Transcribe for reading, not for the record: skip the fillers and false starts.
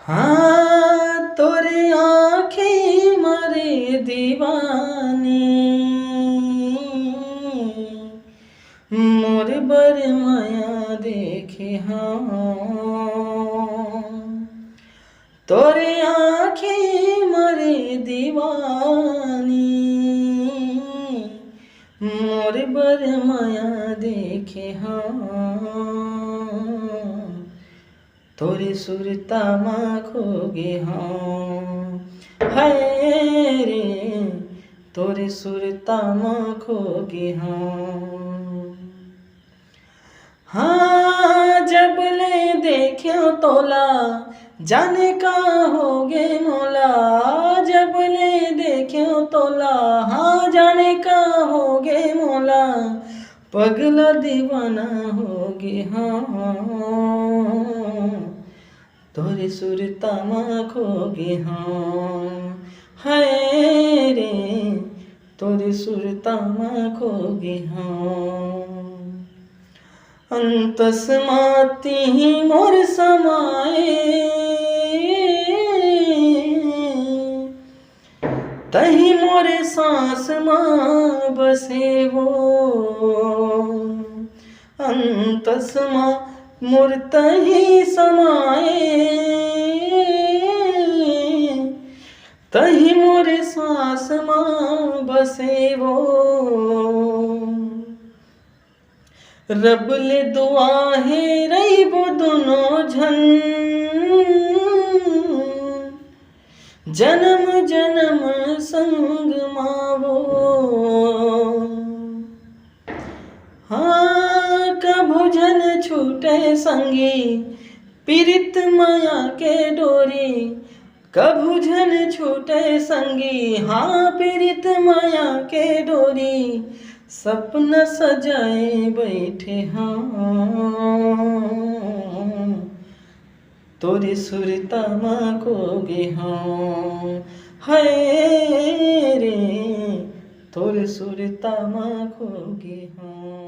हाँ तोरे आँखें मारे दीवानी मोर बर माया देखे हाँ तोरे आँखें मारे दीवानी मोर बर माया देखे हाँ तोरे सुरता माँ खोगे हाँ हाय रे तोरे सुरता माँ खोगे हाँ जब ले देख्यो तोला जाने का होगे मोला जब ले देख्यो तोला हाँ जाने का होगे मोला पगला दीवाना होगे हाँ तोरे सुरता माँ खोगे हाँ हाय रे तोरे सुरता माँ खोगे हाँ अंतस माती ही मोर समाए तही मोरे सांस माँ बसे वो अंतस माँ मोर तही समाए तही मोरे सांस माँ बसे वो रब ले दुआ है रही वो दोनों झन जन्म जन्म संग मावो हाँ कभू जन छूटे संगी पीरित माया के डोरी कभू जन छूटे संगी हाँ पीरित माया के डोरी सपना सजाए बैठे हाँ तोरे सुरता माँ खोगे हाँ हाय रे तोरे सुरता माँ खोगे हाँ।